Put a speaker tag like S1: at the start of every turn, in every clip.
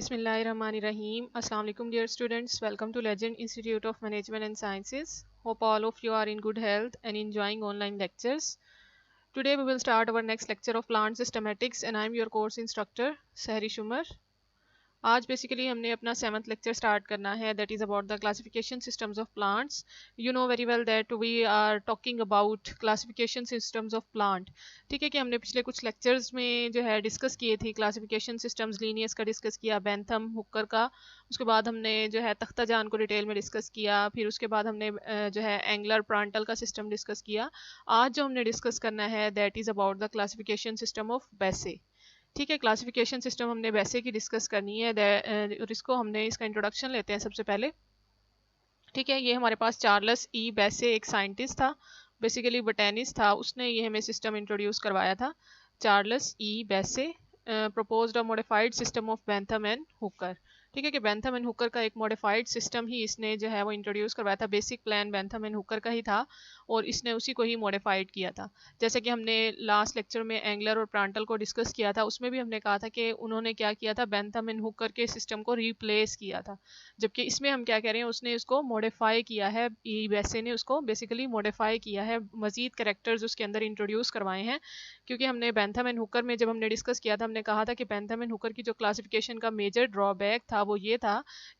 S1: Bismillahirrahmanirrahim. Assalamu alaikum dear students. Welcome to Legend Institute of Management and Sciences. Hope all of you are in good health and enjoying online lectures. Today we will start our next lecture of plant systematics and I am your course instructor Sahri Shumar. आज basically हमने अपना 7th lecture start करना है that is about the classification systems of plants. You know very well that we are talking about classification systems of plant. ठीक है कि हमने पिछले कुछ लेक्चर्स में जो है डिस्कस किए थे क्लासिफिकेशन सिस्टम्स. लीनियस का डिस्कस किया, बेंथम, हुकर का, उसके बाद हमने जो है तख्ता जान को डिटेल में डिस्कस किया, फिर उसके बाद हमने जो है एंगलर प्रांटल का सिस्टम डिस्कस किया. आज जो हमने डिस्कस करना है that is about the classification system of बेसे. ठीक है, क्लासिफिकेशन सिस्टम हमने वैसे की डिस्कस करनी है और इसको हमने इसका इंट्रोडक्शन लेते हैं सबसे पहले. ठीक है, ये हमारे पास चार्ल्स ई बेसे एक साइंटिस्ट था, बेसिकली बोटेनिस्ट था, उसने ये हमें सिस्टम इंट्रोड्यूस करवाया था. चार्ल्स ई बेसे proposed a modified system of Bentham and Hooker. ठीक है कि बेंथम एंड हुकर का एक मॉडिफाइड सिस्टम ही इसने जो है वो इंट्रोड्यूस करवाया था. Basic plan Bentham and Hooker का ही था और इसने उसी को ही मॉडिफाइड किया था. जैसे कि हमने लास्ट लेक्चर में एंगलर और प्रांटल को डिस्कस किया था, उसमें भी हमने कहा था कि उन्होंने क्या किया था, बेंथम एंड हुकर के सिस्टम को रिप्लेस किया था. जबकि इसमें हम क्या कह रहे हैं, उसने उसको मॉडिफाई किया है. वैसे ने उसको बेसिकली मॉडिफाई किया है, मजीद कैरेक्टर्स उसके अंदर इंट्रोड्यूस करवाए हैं. क्योंकि हमने बेंथम एंड हुकर में जब हमने डिस्कस किया था, हमने कहा था कि बेंथम एंड हुकर की जो क्लासिफिकेशन का मेजर ड्रॉबैक था वो ये था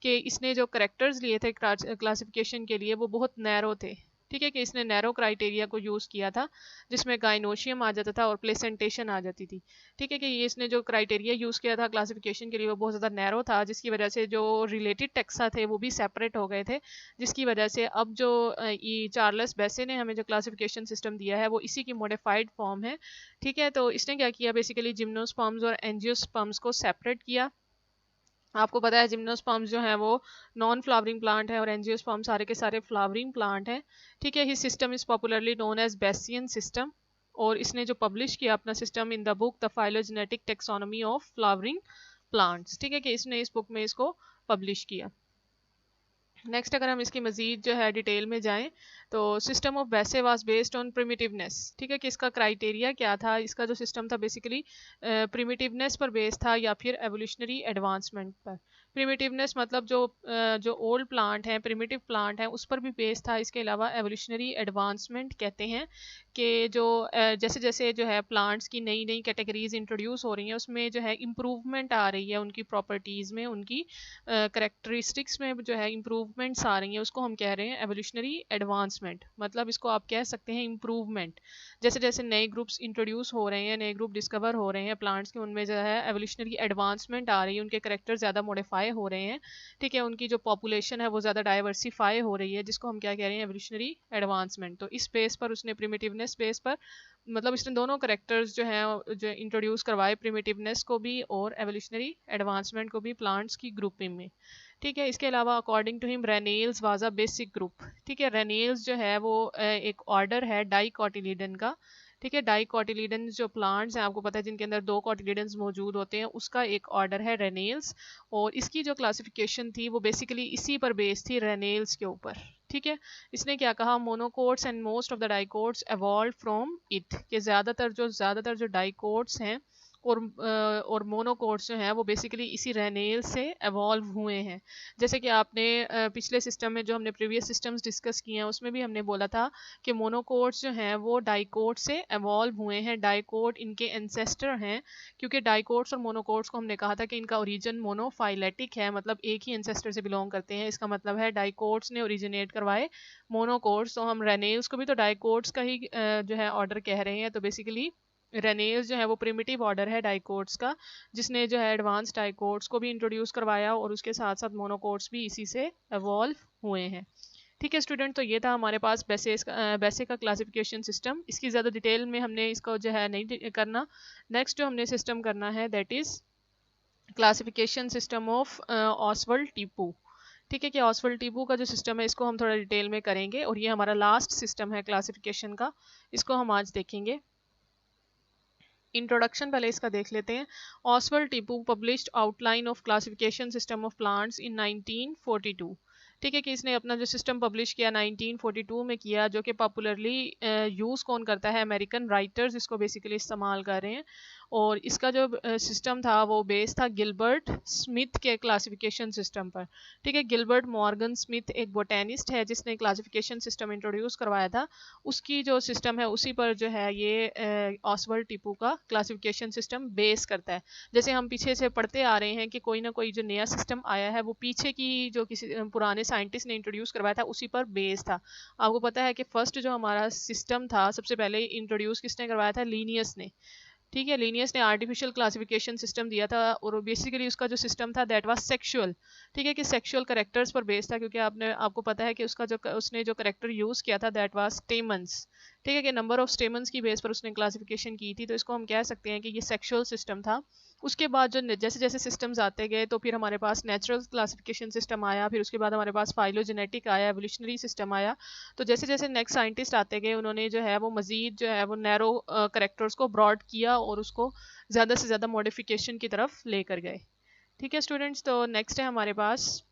S1: कि इसने जो करेक्टर्स लिए थे क्लासिफिकेशन के लिए वो बहुत नैरो थे. ठीक है कि इसने नैरो क्राइटेरिया को यूज़ किया था जिसमें गाइनोशियम आ जाता था और प्लेसेंटेशन आ जाती थी. ठीक है कि ये इसने जो क्राइटेरिया यूज़ किया था क्लासिफिकेशन के लिए वो बहुत ज़्यादा नैरो था, जिसकी वजह से जो रिलेटेड टेक्सा थे वो भी सेपरेट हो गए थे. जिसकी वजह से अब जो ये चार्ल्स बेसे ने हमें जो क्लासिफिकेशन सिस्टम दिया है वो इसी की मॉडिफाइड फॉर्म है. ठीक है, तो इसने क्या किया, बेसिकली जिम्नोस्पर्म्स और एंजियोस्पर्म्स को सेपरेट किया. आपको पता है जिम्नोस्पर्म्स जो है वो नॉन फ्लावरिंग प्लांट है और एंजियोस्पर्म सारे के सारे फ्लावरिंग प्लांट हैं. ठीक है, his system is popularly known as Besseyan system और इसने जो पब्लिश किया अपना system in the book the phylogenetic taxonomy of flowering plants. ठीक है कि इसने इस बुक में इसको पब्लिश किया. नेक्स्ट अगर हम इसकी मजीद जो है डिटेल में जाएं तो सिस्टम ऑफ बेसे वाज बेस्ड ऑन प्रिमिटिवनेस. ठीक है कि इसका क्राइटेरिया क्या था, इसका जो सिस्टम था बेसिकली प्रिमिटिवनेस पर बेस्ड था या फिर एवोल्यूशनरी एडवांसमेंट पर. प्रिमिटिवनेस मतलब जो ओल्ड प्लांट हैं, प्रिमिटिव प्लांट हैं, उस पर भी बेस्ड था. इसके अलावा एवोल्यूशनरी एडवांसमेंट कहते हैं कि जो जैसे जैसे जो है प्लांट्स की नई नई कैटेगरीज इंट्रोड्यूस हो रही हैं उसमें जो है इम्प्रूवमेंट आ रही है, उनकी प्रॉपर्टीज़ में, उनकी करेक्टरिस्टिक्स में जो है इम्प्रूवमेंट्स आ रही हैं, उसको हम कह रहे हैं एवोल्यूशनरी एडवांसमेंट. मतलब इसको आप कह सकते हैं इम्प्रूवमेंट. जैसे जैसे नए ग्रुप्स इंट्रोड्यूस हो रहे हैं, नए ग्रुप डिस्कवर हो रहे हैं प्लांट्स के, उनमें जो है एवोल्यूशनरी एडवांसमेंट आ रही है, उनके करेक्टर ज़्यादा मॉडिफाई हो रहे हैं. ठीक है, उनकी जो पॉपुलेशन है वो ज़्यादा डाइवर्सिफाई हो रही है, जिसको हम क्या कह रहे हैं, एवोल्यूशनरी एडवांसमेंट. तो इस बेस पर उसने प्रिमिटिवनेस बेस पर मतलब इसने दोनों करेक्टर्स जो हैं जो इंट्रोड्यूस करवाए, प्रिमिटिवनेस को भी और एवोल्यूशनरी एडवांसमेंट को भी प्लांट्स की ग्रुपिंग में. ठीक है, इसके अलावा according to him Ranales was a basic group. ठीक है, रेनेल्स जो है वो एक ऑर्डर है डाइकोटिलीडन का. ठीक है, डाइकोटिलीडन जो प्लांट्स हैं आपको पता है जिनके अंदर 2 कोटिलीडन्स मौजूद होते हैं, उसका एक ऑर्डर है रेनेल्स. और इसकी जो क्लासिफिकेशन थी वो बेसिकली इसी पर बेस्ड थी, रेनेल्स के ऊपर. ठीक है, इसने क्या कहा, monocots and most of the dicots evolve from it, कि ज़्यादातर जो डाइकोट्स हैं और मोनोकोट्स जो हैं वो बेसिकली इसी रेनेल से एवॉल्व हुए हैं. जैसे कि आपने पिछले सिस्टम में जो हमने प्रीवियस सिस्टम्स डिस्कस किए हैं उसमें भी हमने बोला था कि मोनोकोट्स जो हैं वो डाइकोट से एवॉल्व हुए हैं, डाइकोट इनके एंसेस्टर हैं. क्योंकि डाइकोट्स और मोनोकोट्स को हमने कहा था कि इनका ओरिजिन मोनोफाइलेटिक है, मतलब एक ही एंसेस्टर से बिलोंग करते हैं. इसका मतलब है डाइकोट्स ने ओरिजिनेट करवाए मोनोकोट्स. तो हम रेनेल्स को भी तो डाइकोट्स का ही जो है ऑर्डर कह रहे हैं. तो बेसिकली रेनेल्स जो है वो प्रिमिटिव ऑर्डर है डाइकोट्स का, जिसने जो है एडवांस डाइकोट्स को भी इंट्रोड्यूस करवाया और उसके साथ साथ मोनोकोट्स भी इसी से एवॉल्व हुए हैं. ठीक है स्टूडेंट, तो ये था हमारे पास बेसे का क्लासिफिकेशन सिस्टम. इसकी ज़्यादा डिटेल में हमने इसको जो है नहीं करना. नेक्स्ट जो हमने सिस्टम करना है that is classification system of Oswald Tipu. ठीक है कि ऑसवर्ल्ड टिपू का जो सिस्टम है इसको हम थोड़ा डिटेल में करेंगे और ये हमारा लास्ट सिस्टम है क्लासिफिकेशन का, इसको हम आज देखेंगे. इंट्रोडक्शन पहले इसका देख लेते हैं. Oswald Tipu published outline of classification system of plants in 1942. ठीक है कि इसने अपना जो सिस्टम पब्लिश किया 1942 में किया, जो कि पॉपुलरली यूज़ कौन करता है, अमेरिकन राइटर्स इसको बेसिकली इस्तेमाल कर रहे हैं. और इसका जो सिस्टम था वो बेस था गिलबर्ट स्मिथ के क्लासिफिकेशन सिस्टम पर। ठीक है, गिलबर्ट मॉर्गन स्मिथ एक बोटेनिस्ट है जिसने क्लासिफिकेशन सिस्टम इंट्रोड्यूस करवाया था, उसकी जो सिस्टम है उसी पर जो है ये ऑसवर्ल्ड टिपू का क्लासिफिकेशन सिस्टम बेस करता है। जैसे हम पीछे से पढ़ते आ रहे हैं कि कोई ना कोई जो नया सिस्टम आया है वो पीछे की जो किसी पुराने साइंटिस्ट ने इंट्रोड्यूस करवाया था उसी पर बेस था। आपको पता है कि फर्स्ट जो हमारा सिस्टम था सबसे पहले इंट्रोड्यूस किसने करवाया था? लीनियस ने। ठीक है, लीनियस ने आर्टिफिशियल क्लासिफिकेशन सिस्टम दिया था और बेसिकली उसका जो सिस्टम था दैट वाज सेक्सुअल। ठीक है, कि सेक्सुअल करेक्टर्स पर बेस्ड था, क्योंकि आपको पता है कि उसने जो करेक्टर यूज किया था दैट वाज स्टेमन्स। ठीक है, कि नंबर ऑफ स्टेमन्स की बेस पर उसने क्लासिफिकेशन की थी, तो इसको हम कह सकते हैं कि ये सेक्सुअल सिस्टम था। उसके बाद जो जैसे जैसे सिस्टम्स आते गए तो फिर हमारे पास नेचुरल क्लासिफिकेशन सिस्टम आया, फिर उसके बाद हमारे पास फाइलोजेनेटिक आया, एवोल्यूशनरी सिस्टम आया। तो जैसे जैसे नेक्स्ट साइंटिस्ट आते गए उन्होंने जो है वो मजीद जो है वो नैरो करेक्टर्स को ब्रॉड किया और उसको ज़्यादा से ज़्यादा मॉडिफिकेशन की तरफ लेकर गए। ठीक है स्टूडेंट्स, तो नेक्स्ट है हमारे पास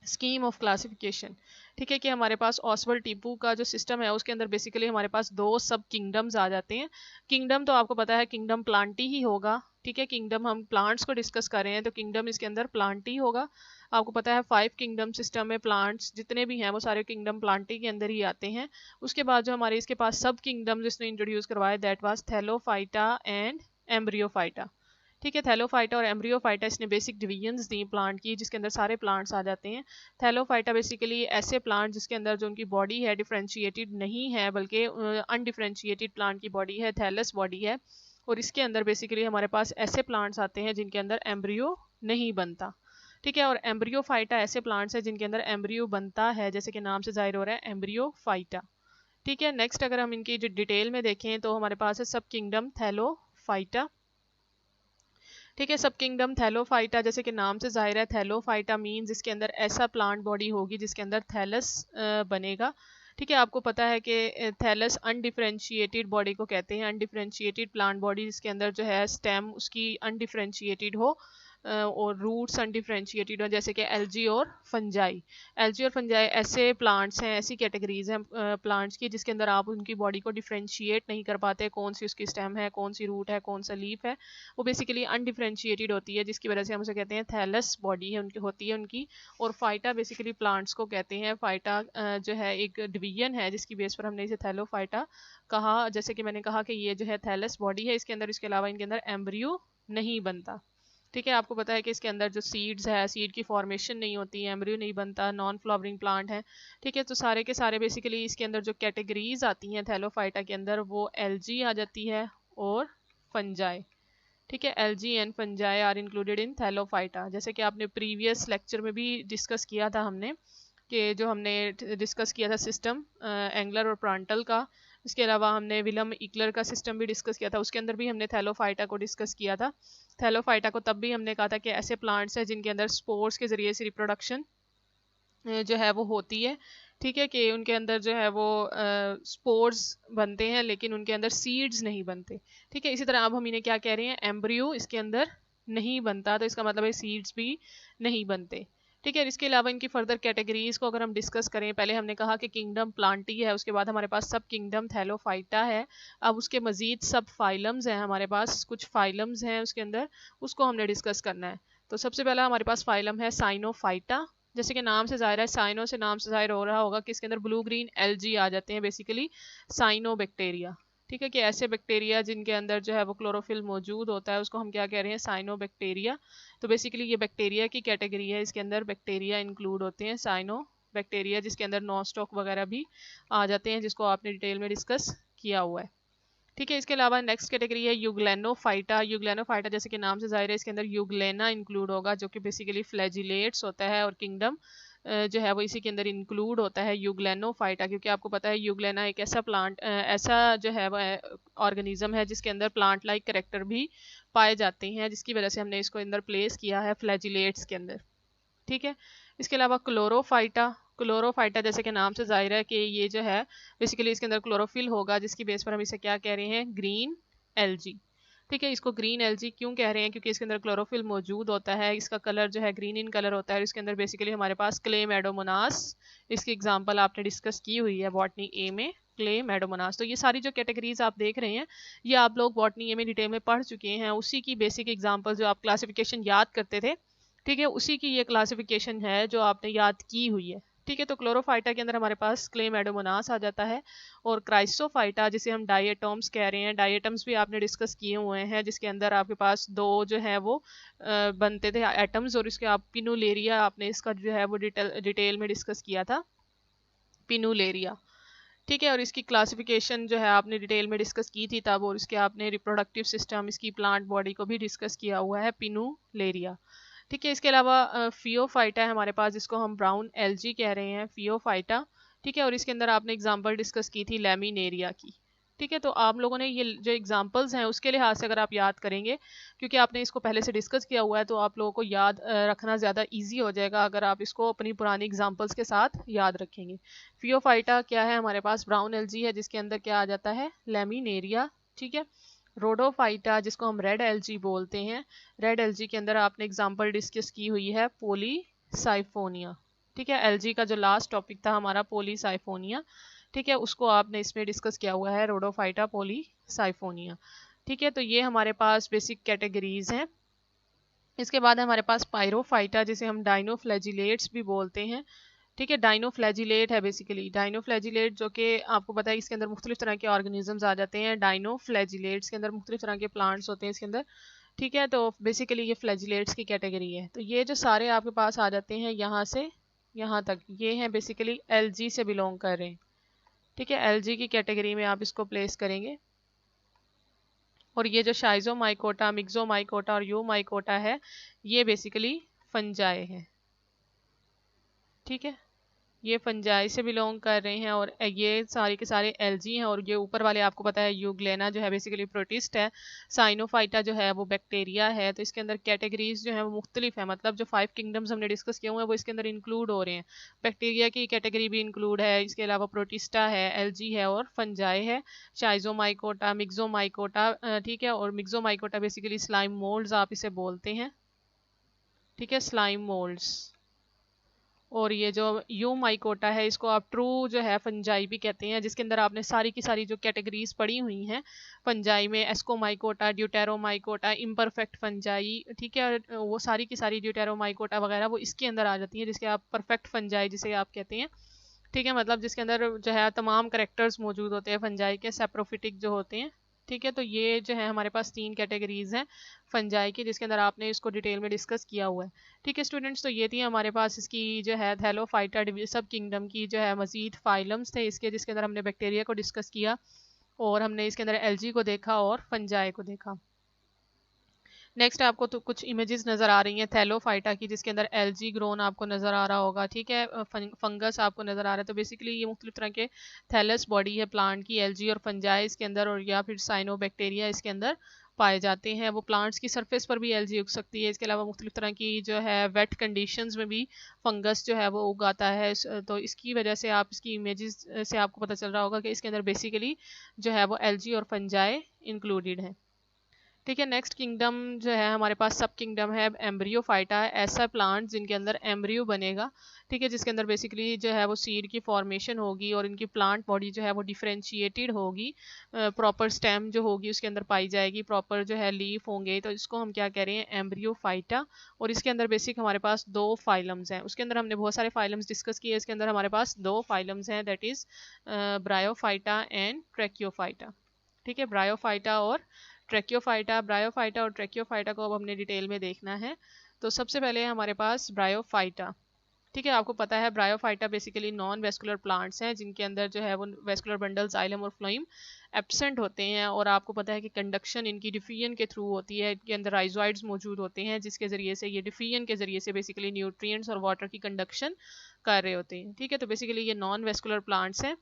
S1: स्कीम ऑफ क्लासिफिकेशन। ठीक है, कि हमारे पास ऑसवर्ल्ड टिपू का जो सिस्टम है उसके अंदर बेसिकली हमारे पास दो सब किंगडम्स आ जाते हैं। किंगडम तो आपको पता है किंगडम प्लांटी ही होगा। ठीक है, किंगडम हम प्लांट्स को डिस्कस कर रहे हैं तो किंगडम इसके अंदर प्लांटी होगा। आपको पता है 5 किंगडम सिस्टम में प्लांट्स जितने भी हैं वो सारे किंगडम प्लांटी के अंदर ही आते हैं। उसके बाद जो हमारे इसके पास सब किंगडम जिसने इंट्रोड्यूस करवाया that was Thallophyta and Embryophyta. ठीक है, थैलोफाइटा और एम्ब्रियोफाइटा इसने बेसिक डिवीजन्स दी प्लांट की जिसके अंदर सारे प्लांट्स आ जाते हैं। थैलोफाइटा बेसिकली ऐसे प्लांट जिसके अंदर जो उनकी बॉडी है डिफरेंशिएटेड नहीं है बल्कि अनडिफरेंशिएटेड प्लांट की बॉडी है, थैलस बॉडी है। और इसके अंदर बेसिकली हमारे पास ऐसे प्लांट्स आते हैं जिनके अंदर एम्ब्रियो नहीं बनता। ठीक है, और एम्ब्रियोफाइटा ऐसे प्लांट्स हैं जिनके अंदर एम्ब्रियो बनता है, जैसे कि नाम से जाहिर हो रहा है एम्ब्रियोफाइटा। ठीक है, नेक्स्ट अगर हम इनकी जो डिटेल में देखें तो हमारे पास है सब किंगडम थैलोफाइटा। ठीक है, सब किंगडम थैलोफाइटा जैसे कि नाम से जाहिर है थैलोफाइटा मीन्स इसके अंदर ऐसा प्लांट बॉडी होगी जिसके अंदर थैलस बनेगा। ठीक है, आपको पता है कि थैलस अनडिफरेंशिएटेड बॉडी को कहते हैं। अनडिफरेंशिएटेड प्लांट बॉडी जिसके अंदर जो है स्टेम उसकी अनडिफरेंशिएटेड हो और रूट्स अनडिफरेंशिएटेड हो, जैसे कि एल्जी और फंजाई। एल्जी और फंजाई ऐसे प्लांट्स हैं, ऐसी कैटेगरीज हैं प्लांट्स की जिसके अंदर आप उनकी बॉडी को डिफरेंशिएट नहीं कर पाते, कौन सी उसकी स्टेम है, कौन सी रूट है, कौन सा लीफ है। वो बेसिकली अनडिफरेंशिएटेड होती है जिसकी वजह से हम उसे कहते हैं थैलस बॉडी है उनकी होती है उनकी। और फाइटा बेसिकली प्लांट्स को कहते हैं। फाइटा जो है एक डिवीजन है जिसकी बेस पर हमने इसे थैलोफाइटा कहा। जैसे कि मैंने कहा कि ये जो है थैलस बॉडी है, इसके अंदर इसके अलावा इनके अंदर एम्ब्रियो नहीं बनता। ठीक है, आपको पता है कि इसके अंदर जो सीड्स है सीड की फॉर्मेशन नहीं होती, एम्ब्रियो नहीं बनता, नॉन फ्लावरिंग प्लांट है। ठीक है, तो सारे के सारे बेसिकली इसके अंदर जो कैटेगरीज आती हैं थैलोफाइटा के अंदर वो एल्जी आ जाती है और फंजाई। ठीक है, algae and fungi are included in thallophyta. जैसे कि आपने प्रीवियस लेक्चर में भी डिस्कस किया था हमने कि जो हमने डिस्कस किया था सिस्टम एंगलर और प्रांटल का, इसके अलावा हमने विलम इक्लर का सिस्टम भी डिस्कस किया था, उसके अंदर भी हमने थैलोफाइटा को डिस्कस किया था। थैलोफाइटा को तब भी हमने कहा था कि ऐसे प्लांट्स हैं जिनके अंदर स्पोर्स के ज़रिए से रिप्रोडक्शन जो है वो होती है। ठीक है, कि उनके अंदर जो है वो स्पोर्स बनते हैं लेकिन उनके अंदर सीड्स नहीं बनते। ठीक है, इसी तरह अब हम इन्हें क्या कह रहे हैं, एम्ब्रियो इसके अंदर नहीं बनता, तो इसका मतलब है सीड्स भी नहीं बनते। ठीक है, इसके अलावा इनकी फर्दर कैटेगरीज को अगर हम डिस्कस करें, पहले हमने कहा कि किंगडम प्लांटी है, उसके बाद हमारे पास सब किंगडम थैलोफाइटा है। अब उसके मजीद सब फाइलम्स हैं, हमारे पास कुछ फाइलम्स हैं उसके अंदर, उसको हमने डिस्कस करना है। तो सबसे पहला हमारे पास फाइलम है साइनोफाइटा। जैसे कि नाम से जाहिर है, साइनो से नाम से जाहिर हो रहा होगा कि इसके अंदर ब्लू ग्रीन एल्जी आ जाते हैं, बेसिकली साइनोबैक्टीरिया। ठीक है, कि ऐसे बैक्टीरिया जिनके अंदर जो है वो क्लोरोफिल मौजूद होता है उसको हम क्या कह रहे हैं, साइनोबैक्टीरिया। तो बेसिकली ये बैक्टीरिया की कैटेगरी है, इसके अंदर बैक्टीरिया इंक्लूड होते हैं, साइनोबैक्टीरिया, जिसके अंदर नॉस्टॉक वगैरह भी आ जाते हैं जिसको आपने डिटेल में डिस्कस किया हुआ है। ठीक है, इसके अलावा नेक्स्ट कैटेगरी है यूग्लेनोफाइटा। यूग्लेनोफाइटा जैसे कि नाम से जाहिर है इसके अंदर यूग्लेना इंक्लूड होगा जो कि बेसिकली फ्लैजिलेट्स होता है, और किंगडम जो है वो इसी के अंदर इंक्लूड होता है यूग्लेनोफाइटा, क्योंकि आपको पता है यूग्लेना एक ऐसा प्लांट ऐसा जो है वो ऑर्गेनिज्म है जिसके अंदर प्लांट लाइक करेक्टर भी पाए जाते हैं, जिसकी वजह से हमने इसको अंदर प्लेस किया है फ्लैजिलेट्स के अंदर। ठीक है, इसके अलावा क्लोरोफाइटा। क्लोरोफाइटा जैसे कि नाम से जाहिर है कि ये जो है बेसिकली इसके अंदर क्लोरोफिल होगा, जिसकी बेस पर हम इसे क्या कह रहे हैं, ग्रीन एल्जी। ठीक है, इसको ग्रीन एल्जी क्यों कह रहे हैं, क्योंकि इसके अंदर क्लोरोफिल मौजूद होता है, इसका कलर जो है ग्रीन इन कलर होता है। इसके अंदर बेसिकली हमारे पास क्लेमेडोमोनास, इसकी एग्जांपल आपने डिस्कस की हुई है बॉटनी ए में, क्लेमेडोमोनास। तो ये सारी जो कैटेगरीज आप देख रहे हैं ये आप लोग बॉटनी में डिटेल में पढ़ चुके हैं, उसी की बेसिक एग्जांपल जो आप क्लासिफिकेशन याद करते थे, ठीक है, उसी की ये क्लासिफिकेशन है जो आपने याद की हुई है, ठीक है। तो क्लोरोफाइटा के अंदर हमारे पास क्लेमेडोमोनास आ जाता है, और क्राइसोफाइटा जिसे हम डायटम्स कह रहे हैं, डायटम्स भी आपने डिस्कस किए हुए हैं, जिसके अंदर आपके पास दो जो है वो बनते थे एटम्स, और इसके आप पिनुलेरिया आपने इसका जो है वो डिटेल में डिस्कस किया था, पिनुलेरिया, ठीक है। और इसकी क्लासिफिकेशन जो है आपने डिटेल में डिस्कस की थी तब, और इसके आपने रिप्रोडक्टिव सिस्टम, इसकी प्लांट बॉडी को भी डिस्कस किया हुआ है, पिनुलेरिया, ठीक है। इसके अलावा फियोफाइटा है हमारे पास, जिसको हम ब्राउन एल्जी कह रहे हैं, फियोफाइटा, ठीक है। और इसके अंदर आपने एग्जांपल डिस्कस की थी लैमिनेरिया की, ठीक है। तो आप लोगों ने ये जो एग्जांपल्स हैं उसके लिहाज से अगर आप याद करेंगे, क्योंकि आपने इसको पहले से डिस्कस किया हुआ है, तो आप लोगों को याद रखना ज़्यादा ईजी हो जाएगा अगर आप इसको अपनी पुरानी एग्जाम्पल्स के साथ याद रखेंगे। फियोफाइटा क्या है हमारे पास, ब्राउन एल्जी है, जिसके अंदर क्या आ जाता है, लैमिनेरिया, ठीक है। रोडोफाइटा जिसको हम रेड एल्जी बोलते हैं, रेड एल्जी के अंदर आपने एग्जांपल डिस्कस की हुई है पॉलीसाइफोनिया, ठीक है। एल्जी का जो लास्ट टॉपिक था हमारा पॉलीसाइफोनिया, ठीक है, उसको आपने इसमें डिस्कस किया हुआ है, रोडोफाइटा पॉलीसाइफोनिया, ठीक है। तो ये हमारे पास बेसिक कैटेगरीज हैं। इसके बाद हमारे पास पायरोफाइटा जिसे हम डाइनोफ्लैजिलेट्स भी बोलते हैं, ठीक है। डाइनोफ्लैजिलेट है बेसिकली, डाइनोफ्लैजिलेट जो कि आपको पता है इसके अंदर मुख्तलिफ तरह के ऑर्गेनिजम्स आ जाते हैं, डाइनोफ्लैजिलेट्स के अंदर मुख्तलिफ तरह के प्लांट्स होते हैं इसके अंदर, ठीक है। तो बेसिकली ये फ्लैजिलेट्स की कैटेगरी है। तो ये जो सारे आपके पास आ जाते हैं यहाँ से यहाँ तक, ये हैं बेसिकली एलजी से बिलोंग कर रहे हैं, ठीक है। एलजी की कैटेगरी में आप इसको प्लेस करेंगे। और ये जो शाइजोमाइकोटा, मिक्सोमाइकोटा और यूमाइकोटा है, ये बेसिकली फंजाई है, ठीक है, ये फंजाई से बिलोंग कर रहे हैं, और ये सारे के सारे एल्जी हैं। और ये ऊपर वाले आपको पता है यूग्लेना जो है बेसिकली प्रोटिस्ट है, साइनोफाइटा जो है वो बैक्टीरिया है। तो इसके अंदर कैटेगरीज जो है वो मुख्तलिफ है, मतलब जो 5 किंगडम्स हमने डिस्कस किए हुए हैं वो इसके अंदर इंक्लूड हो रहे हैं, बैक्टीरिया की कैटेगरी भी इंक्लूड है, इसके अलावा प्रोटिस्टा है, एल्जी है, और फंजाई है, शाइजोमाइकोटा, मिक्सोमाइकोटा, ठीक है। और मिक्सोमाइकोटा बेसिकली स्लाइम मोल्ड्स आप इसे बोलते हैं, ठीक है, स्लाइम मोल्ड्स। और ये जो यूमाइकोटा है इसको आप ट्रू जो है फंजाई भी कहते हैं, जिसके अंदर आपने सारी की सारी जो कैटेगरीज पढ़ी हुई हैं फंजाई में, एस्कोमाइकोटा, ड्यूटेरोमाइकोटा, इम्परफेक्ट फंजाई, ठीक है, वो सारी की सारी ड्यूटेरोमाइकोटा वगैरह वो इसके अंदर आ जाती है, जिसके आप परफेक्ट फंजाई जिसे आप कहते हैं, ठीक है, मतलब जिसके अंदर जो है तमाम करेक्टर्स मौजूद होते हैं फंजाई के, सेप्रोफिटिक जो होते हैं, ठीक है। तो ये जो है हमारे पास 3 कैटेगरीज हैं फंजाई की, जिसके अंदर आपने इसको डिटेल में डिस्कस किया हुआ है, ठीक है स्टूडेंट्स। तो ये थी हमारे पास इसकी जो है थैलोफाइटा सब किंगडम की जो है मजीद फाइलम्स थे इसके, जिसके अंदर हमने बैक्टीरिया को डिस्कस किया, और हमने इसके अंदर एल्जी को देखा और फंजाई को देखा। नेक्स्ट आपको तो कुछ इमेजेस नज़र आ रही हैं थैलोफाइटा की, जिसके अंदर एल्जी ग्रोन आपको नज़र आ रहा होगा, ठीक है, फंगस आपको नज़र आ रहा है। तो बेसिकली ये मुख्तलिफ तरह के थैलस बॉडी है प्लांट की, एल्जी और फंजाई इसके अंदर, और या फिर साइनोबैक्टीरिया इसके अंदर पाए जाते हैं। वो प्लांट्स की सरफेस पर भी एल्जी उग सकती है, इसके अलावा मुख्तलिफ तरह की जो है वेट कंडीशंस में भी फंगस जो है वो उगाता है। तो इसकी वजह से आप इसकी इमेजेस से आपको पता चल रहा होगा कि इसके अंदर बेसिकली जो है वो एल्जी और फंजाई इंक्लूडेड है, ठीक है। नेक्स्ट किंगडम जो है हमारे पास सब किंगडम है एम्ब्रियोफाइटा, ऐसा प्लांट जिनके अंदर एम्ब्रियो बनेगा, ठीक है, जिसके अंदर बेसिकली जो है वो सीड की फॉर्मेशन होगी, और इनकी प्लांट बॉडी जो है वो डिफरेंशिएटेड होगी, प्रॉपर स्टेम जो होगी उसके अंदर पाई जाएगी, प्रॉपर जो है लीफ होंगे। तो इसको हम क्या कह रहे हैं, एम्ब्रियोफाइटा। और इसके अंदर बेसिक हमारे पास 2 फाइलम्स हैं, उसके अंदर हमने बहुत सारे फाइलम्स डिस्कस किए, इसके अंदर हमारे पास 2 फाइलम्स हैं, दैट इज ब्रायोफाइटा एंड ट्रैकियोफाइटा, ठीक है, ब्रायोफाइटा और ट्रैकियोफाइटा। ब्रायोफाइटा और ट्रैकियोफाइटा को अब हमने डिटेल में देखना है। तो सबसे पहले हमारे पास ब्रायोफाइटा, ठीक है, आपको पता है bryophyta basically non vascular plants हैं, जिनके अंदर जो है वो वेस्कुलर बंडल, जाइलम और फ्लोइम एब्सेंट होते हैं, और आपको पता है कि कंडक्शन इनकी डिफियन के थ्रू होती है, इनके अंदर राइजोइड्स मौजूद होते हैं, जिसके ज़रिए से ये डिफियन के ज़रिए से बेसिकली न्यूट्रिएंट्स और वाटर की कंडक्शन कर रहे होते हैं, ठीक है। तो बेसिकली ये नॉन वेस्कुलर प्लांट्स हैं।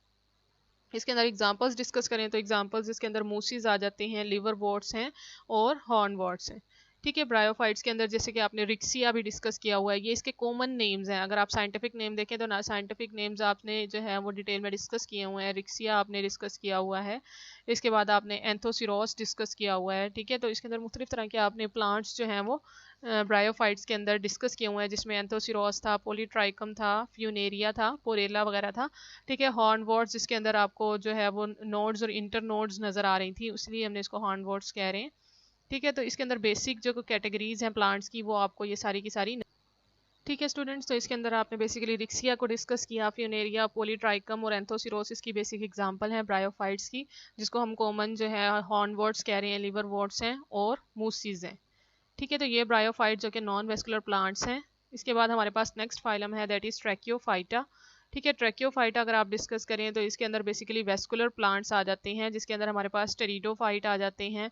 S1: इसके अंदर एग्जांपल्स डिस्कस करें तो एग्जांपल्स इसके अंदर मूसीज आ जाते हैं, लिवर वॉट्स हैं और हॉर्न वॉट्स हैं, ठीक है। ब्रायोफाइट्स के अंदर जैसे कि आपने रिक्सिया भी डिस्कस किया हुआ है, ये इसके कॉमन नेम्स हैं। अगर आप साइंटिफिक नेम देखें तो ना साइंटिफिक नेम्स आपने जो है वो डिटेल में डिस्कस किए हुए हैं। रिक्सिया आपने डिस्कस किया हुआ है, इसके बाद आपने एंथोसिरोस डिस्कस किया हुआ है। ठीक है, तो इसके अंदर मुख्तलिफ तरह के आपने प्लांट्स जो हैं वो ब्रायोफाइट्स के अंदर डिस्कस किए हुए हैं, जिसमें एंथोसिरोस था, पोलीट्राइकम था, फ्यूनेरिया था, पोरेला वगैरह था। ठीक है, हॉर्नवॉर्ट्स जिसके अंदर आपको जो है वो नोड्स और इंटर नोड्स नजर आ रही थी, इसलिए हमने इसको हॉर्नवॉर्ट्स कह रहे हैं। ठीक है, तो इसके अंदर बेसिक जो कैटेगरीज हैं प्लांट्स की वो आपको ये सारी की सारी। ठीक है स्टूडेंट्स, तो इसके अंदर आपने बेसिकली रिक्सिया को डिस्कस किया, फ्यूनेरिया, पोलीट्राइकम और एंथोसिरोसिस की बेसिक एग्जांपल हैं ब्रायोफाइट्स की, जिसको हम कॉमन जो है हॉर्नवॉर्ट्स कह रहे हैं, लिवरवॉर्ट्स हैं और मूसीज हैं। ठीक है, तो ये ब्रायोफाइट जो कि नॉन वेस्कुलर प्लांट्स हैं। इसके बाद हमारे पास नेक्स्ट फाइलम है, दैट इज ट्रैकियोफाइटा। ठीक है, ट्रैकियोफाइटा अगर आप डिस्कस करें तो इसके अंदर बेसिकली वेस्कुलर प्लांट्स आ जाते हैं, जिसके अंदर हमारे पास टेरिडोफाइट आ जाते हैं,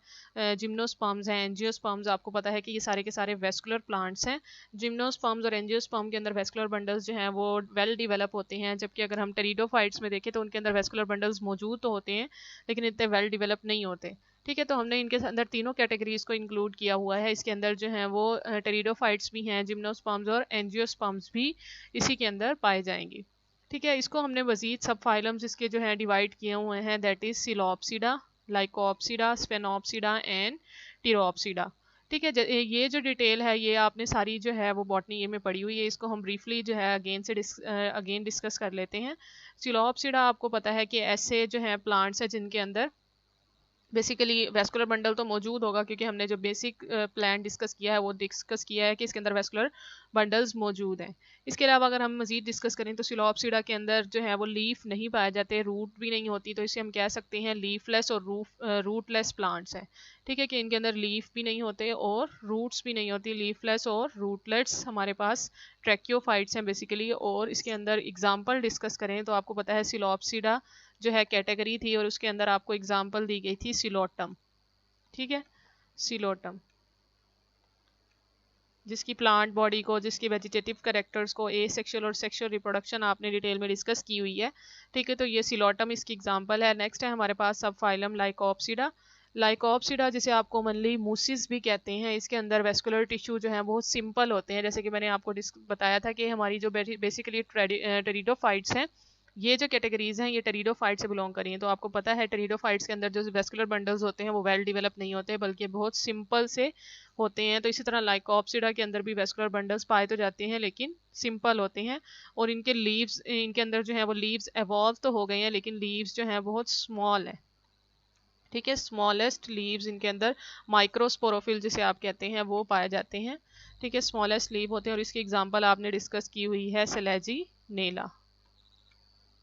S1: जिम्नोस्पर्म्स हैं, एंजियोस्पर्म्स। आपको पता है कि ये सारे के सारे वेस्कुलर प्लांट्स हैं। जिम्नोस्पर्म्स और एंजियोस्पर्म के अंदर वेस्कुलर बंडल्स जो हैं वो वेल डिवेलप होते हैं, जबकि अगर हम टेरिडोफाइट्स में देखें तो उनके अंदर वेस्कुलर बंडल्स मौजूद तो होते हैं लेकिन इतने वेल डिवेलप नहीं होते। ठीक है, तो हमने इनके अंदर तीनों कैटेगरीज को इंक्लूड किया हुआ है। इसके अंदर जो है वो टेरिडोफाइट्स भी हैं, जिम्नोस्पर्म्स और एंजियोस्पर्म्स भी इसी के अंदर पाए जाएंगे। ठीक है, इसको हमने मजीद सब फाइलम्स इसके जो है डिवाइड किए हुए हैं, that is psilopsida, Lycopsida, स्फेनोप्सिडा and टिरोप्सिडा। ठीक है, ये जो डिटेल है ये आपने सारी जो है वो बॉटनी में पढ़ी हुई है, इसको हम ब्रीफली जो है अगेन डिस्कस कर लेते हैं। सिलोप्सिडा आपको पता है कि ऐसे जो है प्लांट्स है जिनके अंदर बेसिकली वेस्कुलर बंडल तो मौजूद होगा, क्योंकि हमने जो बेसिक प्लान डिस्कस किया है वो डिस्कस किया है कि इसके अंदर वेस्कुलर बंडल्स मौजूद हैं। इसके अलावा अगर हम मजीद डिस्कस करें तो सिलोप्सिडा के अंदर जो है वो लीफ नहीं पाए जाते, रूट भी नहीं होती, तो इसे हम कह सकते हैं लीफलेस और रूटलेस प्लांट्स हैं। ठीक है, कि इनके अंदर लीफ भी नहीं होते और रूट्स भी नहीं होती, लीफलेस और रूटलेट्स हमारे पास ट्रैकियोफाइट्स हैं बेसिकली। और इसके अंदर एग्जाम्पल डिस्कस करें तो आपको पता है सिलोप्सिडा जो है कैटेगरी थी और उसके अंदर आपको एग्जांपल दी गई थी सिलोटम। ठीक है, सिलोटम जिसकी प्लांट बॉडी को, जिसकी वेजिटेटिव कैरेक्टर्स को, ए सेक्सुअल और सेक्सुअल रिप्रोडक्शन आपने डिटेल में डिस्कस की हुई है। ठीक है, तो ये सिलोटम इसकी एग्जांपल है। नेक्स्ट है हमारे पास सब फाइलम लाइकोप्सिडा। लाइकोप्सिडा जिसे आप कॉमनली मूसिस भी कहते हैं, इसके अंदर वेस्कुलर टिश्यू जो है बहुत सिंपल होते हैं, जैसे कि मैंने आपको बताया था कि हमारी जो बेसिकली टेरिडोफाइट्स हैं, ये जो कैटेगरीज हैं ये टेरिडोफाइट से बिलोंग करी हैं। तो आपको पता है टेरिडोफाइट्स के अंदर जो वेस्कुलर बंडल्स होते हैं वो वेल डिवेलप नहीं होते, बल्कि बहुत सिंपल से होते हैं। तो इसी तरह लाइकोप्सिडा के अंदर भी वेस्कुलर बंडल्स पाए तो जाते हैं लेकिन सिंपल होते हैं, और इनके लीव्स, इनके अंदर जो है वो लीव्स एवॉल्व तो हो गए हैं लेकिन लीव्स जो है बहुत स्मॉल है। ठीक है, स्मॉलेस्ट लीव्स इनके अंदर, माइक्रोस्पोरोफिल जिसे आप कहते हैं, वो पाए जाते हैं। ठीक है, स्मॉलेस्ट लीव होते हैं, और इसकी एग्जाम्पल आपने डिस्कस की हुई है स्लेजिनेला,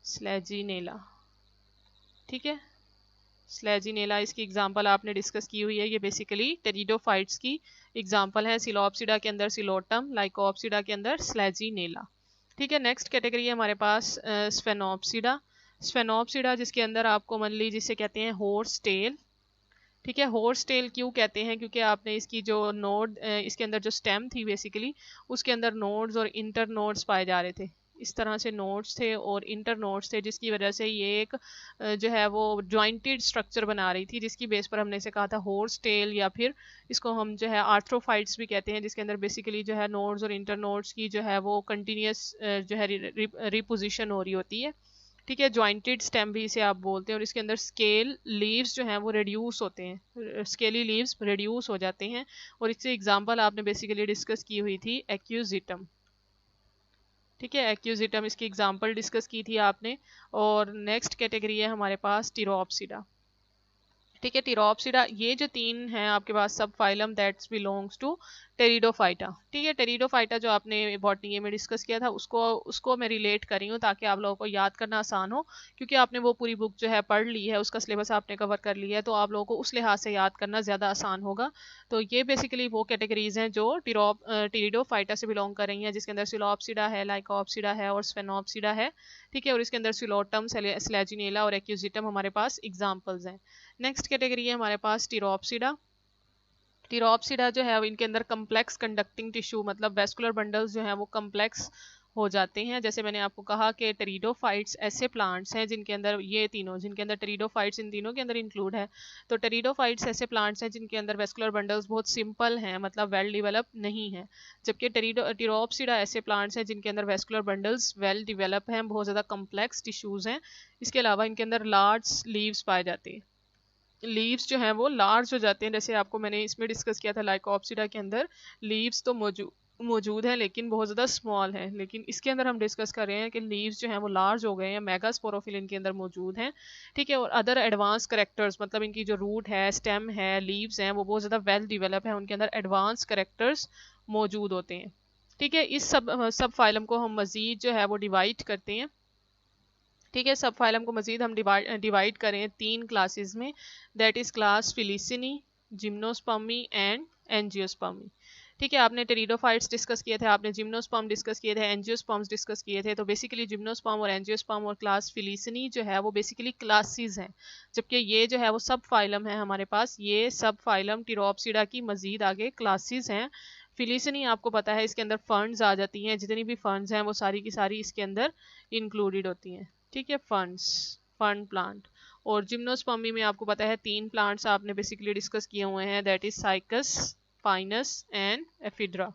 S1: स्लेजिनेला। ठीक है, स्लेजिनेला इसकी एग्जांपल आपने डिस्कस की हुई है। ये बेसिकली टेरिडोफाइट्स की एग्जांपल है। सिलोप्सिडा के अंदर सिलोटम, लाइकोप्सिडा के अंदर स्लेजिनेला। ठीक है, नेक्स्ट कैटेगरी है हमारे पास स्फेनोप्सिडा। स्फेनोप्सिडा जिसके अंदर आप कॉमनली जिसे कहते हैं हॉर्स टेल। ठीक है, हॉर्स टेल क्यों कहते हैं, क्योंकि आपने इसकी जो नोड, इसके अंदर जो स्टेम थी बेसिकली उसके अंदर नोड्स और इंटर नोड्स पाए जा रहे थे। इस तरह से नोड्स थे और इंटर नोड्स थे, जिसकी वजह से ये एक जो है वो ज्वाइंटेड स्ट्रक्चर बना रही थी, जिसकी बेस पर हमने इसे कहा था हॉर्स टेल, या फिर इसको हम जो है आर्थ्रोफाइट्स भी कहते हैं, जिसके अंदर बेसिकली जो है नोड्स और इंटर नोड्स की जो है वो कंटिन्यूस जो है रिपोजिशन हो रही होती है। ठीक है, ज्वाइंटेड स्टेम भी इसे आप बोलते हैं, और इसके अंदर स्केल लीव्स जो हैं वो रिड्यूस होते हैं, स्केली लीव्स रिड्यूस हो जाते हैं, और इससे एग्जांपल आपने बेसिकली डिस्कस की हुई थी एक्यूजिटम। ठीक है, एक्यूजिटम इसकी एग्जांपल डिस्कस की थी आपने। और नेक्स्ट कैटेगरी है हमारे पास टिरोप्सिडा। ठीक है, टिरोप्सिडा, ये जो तीन हैं आपके पास sub phylum that's belongs to pteridophyta. ठीक है, टेरिडोफाइटा जो आपने बॉटनी में डिस्कस किया था उसको मैं रिलेट कर रही हूँ ताकि आप लोगों को याद करना आसान हो, क्योंकि आपने वो पूरी बुक जो है पढ़ ली है, उसका सिलेबस आपने कवर कर लिया है, तो आप लोगों को उस लिहाज से याद करना ज़्यादा आसान होगा। तो ये बेसिकली वो कैटेगरीज हैं जो टेरिडोफाइटा से बिलोंग कर रही हैं, जिसके अंदर सिलोप्सिडा है, लाइकोप्सिडा है और स्फेनोप्सिडा है। ठीक है, और इसके अंदर सिलोटम, स्लेजिनेला और एक्यूजिटम हमारे पास एग्जाम्पल्स हैं। नेक्स्ट कैटेगरी है हमारे पास टिरोप्सिडा। टिरोप्सिडा जो है इनके अंदर कम्प्लेक्स कंडक्टिंग टिश्यू, मतलब वेस्कुलर बंडल्स जो हैं वो कम्प्लेक्स हो जाते हैं। जैसे मैंने आपको कहा कि टेरिडोफाइट्स ऐसे प्लांट्स हैं जिनके अंदर ये तीनों, जिनके अंदर टेरिडोफाइट्स इन तीनों के अंदर इंक्लूड है। तो टेरिडोफाइट्स ऐसे प्लांट्स हैं जिनके अंदर वेस्कुलर बंडल्स बहुत सिंपल हैं, मतलब वेल डिवेलप नहीं है। जबकि टेरिडोप्सिडा ऐसे प्लांट्स हैं जिनके अंदर वेस्कुलर बंडल्स वेल डिवेलप हैं, बहुत ज़्यादा कम्प्लेक्स टिश्यूज़ हैं। इसके अलावा इनके अंदर लार्ज लीव्स पाए जाते हैं। लीव्स जो हैं वो लार्ज हो जाते हैं। जैसे आपको मैंने इसमें डिस्कस किया था लाइकोप्सिडा के अंदर लीव्स तो मौजूद हैं लेकिन बहुत ज़्यादा स्मॉल है, लेकिन इसके अंदर हम डिस्कस कर रहे हैं कि लीव्स जो हैं वो लार्ज हो गए हैं, मेगास्पोरोफिल इनके अंदर मौजूद हैं। ठीक है, और अदर एडवांस करेक्टर्स, मतलब इनकी जो रूट है, स्टेम है, लीव्स हैं, वो बहुत ज़्यादा वेल डिवेलप है, उनके अंदर एडवांस करेक्टर्स मौजूद होते हैं। ठीक है, इस सब फाइलम को हम मज़ीद जो है वो डिवाइड करते हैं। ठीक है, सब फाइलम को मजीद हम डिवाइड करें 3 क्लासेस में, that is class Filicinae, Gymnospermae and Angiospermae. ठीक है, आपने टेरिडोफाइट्स डिस्कस किए थे, आपने जिम्नोस्पर्म डिस्कस किए थे, एंजियोस्पर्म्स डिस्कस किए थे। तो बेसिकली जिम्नोस्पर्म और एंजियोस्पर्म और क्लास फिलिसिनी जो है वो बेसिकली क्लासेस हैं, जबकि ये जो है वो सब फाइलम है हमारे पास। ये सब फाइलम टिरोप्सिडा की मजीद आगे क्लासेस हैं। फिलिसिनी आपको पता है इसके अंदर फंड्स आ जाती हैं, जितनी भी फंड्स हैं वो सारी की सारी इसके अंदर इंक्लूडेड होती हैं। ठीक है, फंड प्लांट। और जिम्नोस्पर्मी में आपको पता है 3 प्लांट्स आपने बेसिकली डिस्कस किए हुए हैं, that is cycas, fineness and ephedra.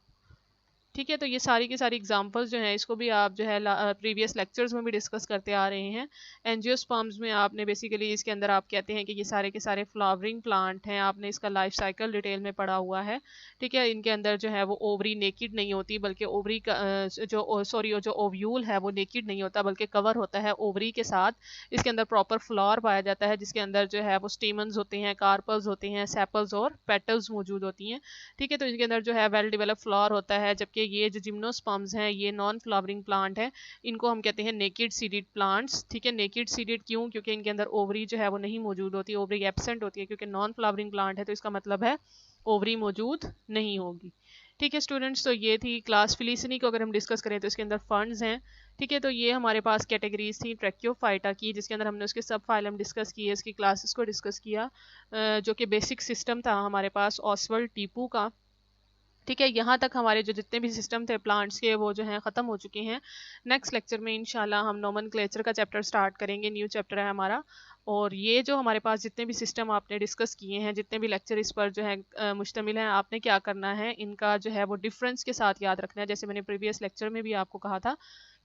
S1: ठीक है, तो ये सारी की सारी एग्जांपल्स जो हैं इसको भी आप जो है प्रीवियस लेक्चर्स में भी डिस्कस करते आ रहे हैं। एंजियोस्पर्म्स में आपने बेसिकली इसके अंदर आप कहते हैं कि ये सारे के सारे फ्लावरिंग प्लांट हैं, आपने इसका लाइफ साइकिल डिटेल में पढ़ा हुआ है। ठीक है, इनके अंदर जो है वो ओवरी नेकिड नहीं होती, बल्कि ओवरी का जो ओव्यूल है वो नेकिड नहीं होता बल्कि कवर होता है ओवरी के साथ। इसके अंदर प्रॉपर फ्लावर पाया जाता है जिसके अंदर जो है वो स्टेमन्स होते हैं, कार्पल्स होते हैं, सेपल्स और पेटल्स मौजूद होती हैं। ठीक है, तो इनके अंदर जो है वेल डिवेलप फ्लावर होता है, जबकि ये जो जिम्नोस्पर्म्स हैं ये नॉन फ्लावरिंग प्लांट है, इनको हम कहते हैं नेकेड सीडेड प्लांट्स। ठीक है, नेकेड सीडेड क्यों? क्योंकि इनके अंदर ओवरी जो है वो नहीं मौजूद होती, ओवरी एब्सेंट होती है, क्योंकि नॉन फ्लावरिंग प्लांट है तो इसका मतलब है ओवरी मौजूद नहीं होगी। ठीक है स्टूडेंट्स, तो ये थी क्लास फिलिसिनी को अगर हम डिस्कस करें तो इसके अंदर फंड्स हैं। ठीक है, तो ये हमारे पास कैटेगरीज थी ट्रैक्योफाइटा की, जिसके अंदर हमने उसके सब फाइलम डिस्कस किए, इसकी क्लासेस को डिस्कस किया, जो कि बेसिक सिस्टम था हमारे पास ऑसवर्ल्ड टीपू का। ठीक है, यहाँ तक हमारे जो जितने भी सिस्टम थे प्लांट्स के वो जो हैं ख़त्म हो चुके हैं। नेक्स्ट लेक्चर में इंशाल्लाह हम नोमेनक्लेचर का चैप्टर स्टार्ट करेंगे, न्यू चैप्टर है हमारा। और ये जो हमारे पास जितने भी सिस्टम आपने डिस्कस किए हैं, जितने भी लेक्चर इस पर जो है मुश्तमिल हैं, आपने क्या करना है, इनका जो है वो डिफरेंस के साथ याद रखना है। जैसे मैंने प्रीवियस लेक्चर में भी आपको कहा था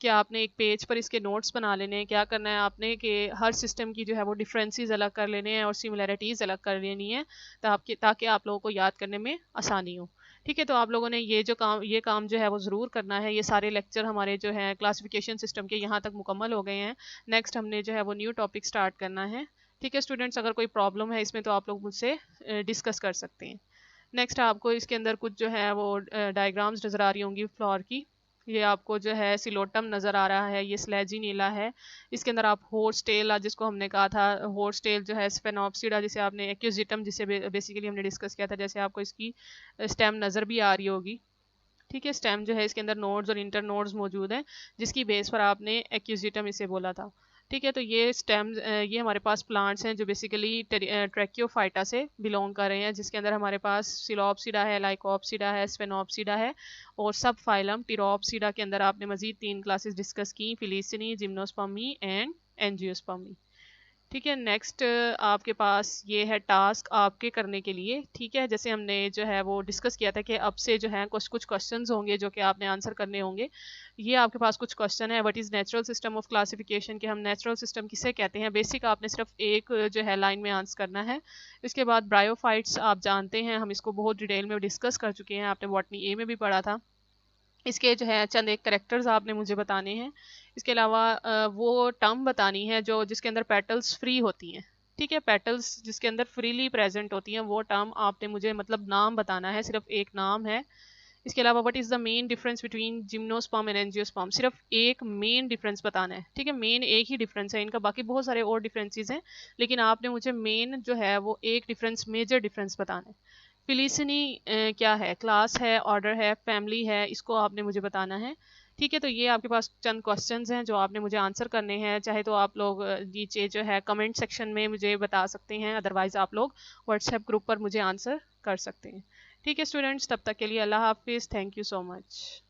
S1: कि आपने एक पेज पर इसके नोट्स बना लेने हैं। क्या करना है आपने कि हर सिस्टम की जो है वो डिफरेंसेस अलग कर लेने हैं और सिमिलैरिटीज़ अलग कर लेनी है, ताकि आप लोगों को याद करने में आसानी हो। ठीक है, तो आप लोगों ने ये काम जो है वो ज़रूर करना है। ये सारे लेक्चर हमारे जो हैं क्लासिफिकेशन सिस्टम के यहाँ तक मुकम्मल हो गए हैं। नेक्स्ट हमने जो है वो न्यू टॉपिक स्टार्ट करना है। ठीक है स्टूडेंट्स, अगर कोई प्रॉब्लम है इसमें तो आप लोग मुझसे डिस्कस कर सकते हैं। नेक्स्ट आपको इसके अंदर कुछ जो है वो डायग्राम्स नज़र आ रही होंगी फ्लोर की। ये आपको जो है सिलोटम नज़र आ रहा है, ये स्लेजिनीला है। इसके अंदर आप हॉर्स टेल, जिसको हमने कहा था हॉर्स टेल जो है स्फेनोप्सिडा, जिसे आपने एक्यूजिटम जिसे बेसिकली हमने डिस्कस किया था, जैसे आपको इसकी स्टेम नज़र भी आ रही होगी। ठीक है, स्टेम जो है इसके अंदर नोड्स और इंटर नोड्स मौजूद हैं, जिसकी बेस पर आपने एक्यूजिटम इसे बोला था। ठीक है, तो ये स्टेम्स, ये हमारे पास प्लांट्स हैं जो बेसिकली ट्रैक्योफाइटा से बिलोंग कर रहे हैं, जिसके अंदर हमारे पास सिलोप्सिडा है, लाइकोप्सिडा है, स्फेनोप्सिडा है और सब फाइलम टिरोप्सिडा के अंदर आपने मजीद 3 क्लासेस डिस्कस की, फिलिसिनी, जिम्नोस्पर्मी एंड एंजियोस्पर्मी। ठीक है, नेक्स्ट आपके पास ये है टास्क आपके करने के लिए। ठीक है, जैसे हमने जो है वो डिस्कस किया था कि अब से जो है कुछ क्वेश्चंस होंगे जो कि आपने आंसर करने होंगे। ये आपके पास कुछ क्वेश्चन है, what is natural system of classification, कि हम नेचुरल सिस्टम किसे कहते हैं। बेसिक आपने सिर्फ एक जो है लाइन में आंसर करना है। इसके बाद ब्रायोफाइट्स आप जानते हैं, हम इसको बहुत डिटेल में डिस्कस कर चुके हैं, आपने बॉटनी ए में भी पढ़ा था। इसके जो है चंद एक करेक्टर्स आपने मुझे बताने हैं। इसके अलावा वो टर्म बतानी है जो जिसके अंदर पेटल्स फ्री होती हैं। ठीक है, पेटल्स जिसके अंदर फ्रीली प्रेजेंट होती हैं वो टर्म आपने मुझे मतलब नाम बताना है, सिर्फ एक नाम है। इसके अलावा what is the main difference between gymnosperm and angiosperm, सिर्फ एक मेन डिफरेंस बताना है। ठीक है, मेन एक ही डिफरेंस है इनका, बाकी बहुत सारे और डिफरेंसेस हैं, लेकिन आपने मुझे मेन जो है वो एक डिफरेंस, मेजर डिफरेंस बताना है। फिलिसिनी क्या है, क्लास है, ऑर्डर है, फैमिली है, इसको आपने मुझे बताना है। ठीक है, तो ये आपके पास चंद क्वेश्चंस हैं जो आपने मुझे आंसर करने हैं। चाहे तो आप लोग नीचे जो है कमेंट सेक्शन में मुझे बता सकते हैं, अदरवाइज आप लोग व्हाट्सएप ग्रुप पर मुझे आंसर कर सकते हैं। ठीक है स्टूडेंट्स, तब तक के लिए अल्लाह हाफिज़, थैंक यू सो मच।